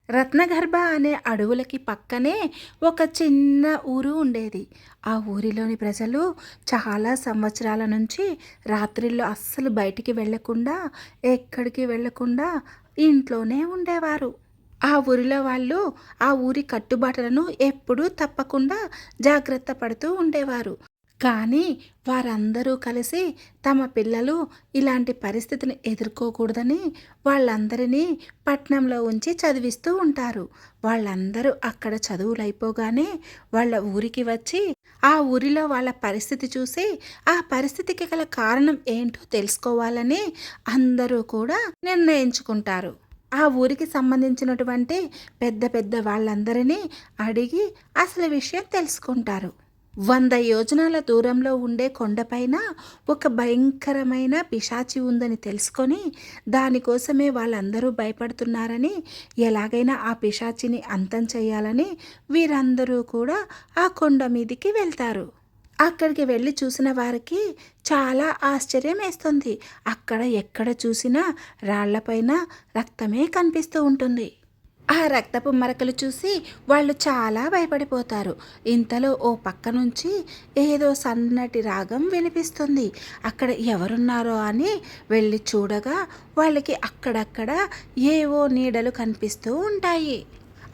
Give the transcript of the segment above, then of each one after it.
రత్నగర్భ అనే అడవులకి పక్కనే ఒక చిన్న ఊరు ఉండేది. ఆ ఊరిలోని ప్రజలు చాలా సంవత్సరాల నుంచి రాత్రిళ్ళు అస్సలు బయటికి వెళ్ళకుండా, ఎక్కడికి వెళ్ళకుండా ఇంట్లోనే ఉండేవారు. ఆ ఊరిలో వాళ్ళు ఆ ఊరి కట్టుబాట్లను ఎప్పుడూ తప్పకుండా జాగ్రత్త పడుతూ ఉండేవారు. కానీ వారందరూ కలిసి తమ పిల్లలు ఇలాంటి పరిస్థితిని ఎదుర్కోకూడదని వాళ్ళందరినీ పట్నంలో ఉంచి చదివిస్తూ ఉంటారు. వాళ్ళందరూ అక్కడ చదువులైపోగానే వాళ్ళ ఊరికి వచ్చి ఆ ఊరిలో వాళ్ళ పరిస్థితి చూసి ఆ పరిస్థితికి గల కారణం ఏంటో తెలుసుకోవాలని అందరూ కూడా నిర్ణయించుకుంటారు. ఆ ఊరికి సంబంధించినటువంటి పెద్ద పెద్ద వాళ్ళందరినీ అడిగి అసలు విషయం తెలుసుకుంటారు. 100 యోజనాల దూరంలో ఉండే కొండపైన ఒక భయంకరమైన పిశాచి ఉందని తెలుసుకొని దానికోసమే వాళ్ళందరూ భయపడుతున్నారని, ఎలాగైనా ఆ పిశాచిని అంతం చేయాలని వీరందరూ కూడా ఆ కొండ మీదికి వెళ్తారు. అక్కడికి వెళ్ళి చూసిన వారికి చాలా ఆశ్చర్యం వేస్తుంది. అక్కడ ఎక్కడ చూసినా రాళ్లపైన రక్తమే కనిపిస్తూ ఉంటుంది. ఆ రక్తపు మరకలు చూసి వాళ్ళు చాలా భయపడిపోతారు. ఇంతలో ఓ పక్క నుంచి ఏదో సన్నటి రాగం వినిపిస్తుంది. అక్కడ ఎవరున్నారో అని వెళ్ళి చూడగా వాళ్ళకి అక్కడక్కడ ఏవో నీడలు కనిపిస్తూ ఉంటాయి.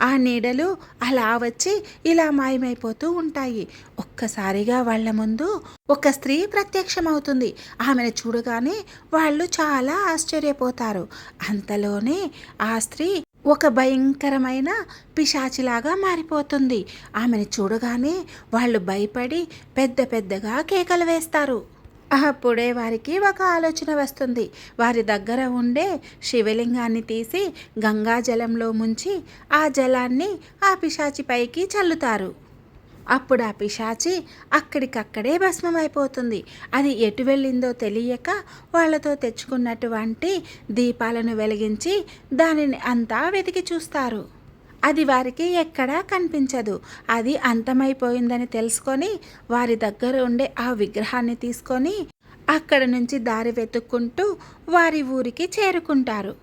ఆ నీడలు అలా వచ్చి ఇలా మాయమైపోతూ ఉంటాయి. ఒక్కసారిగా వాళ్ళ ముందు ఒక స్త్రీ ప్రత్యక్షమవుతుంది. ఆమెను చూడగానే వాళ్ళు చాలా ఆశ్చర్యపోతారు. అంతలోనే ఆ స్త్రీ ఒక భయంకరమైన పిశాచిలాగా మారిపోతుంది. ఆమెను చూడగానే వాళ్ళు భయపడి పెద్ద పెద్దగా కేకలు వేస్తారు. అప్పుడే వారికి ఒక ఆలోచన వస్తుంది. వారి దగ్గర ఉండే శివలింగాన్ని తీసి గంగా జలంలో ముంచి ఆ జలాన్ని ఆ పిశాచి పైకి చల్లుతారు. అప్పుడు ఆ పిశాచి అక్కడికక్కడే భస్మమైపోతుంది. అది ఎటు వెళ్ళిందో తెలియక వాళ్ళతో తెచ్చుకున్నటువంటి దీపాలను వెలిగించి దానిని అంతా వెతికి చూస్తారు. అది వారికి ఎక్కడా కనిపించదు. అది అంతమైపోయిందని తెలుసుకొని వారి దగ్గర ఉండే ఆ విగ్రహాన్ని తీసుకొని అక్కడ నుంచి దారి వెతుక్కుంటూ వారి ఊరికి చేరుకుంటారు.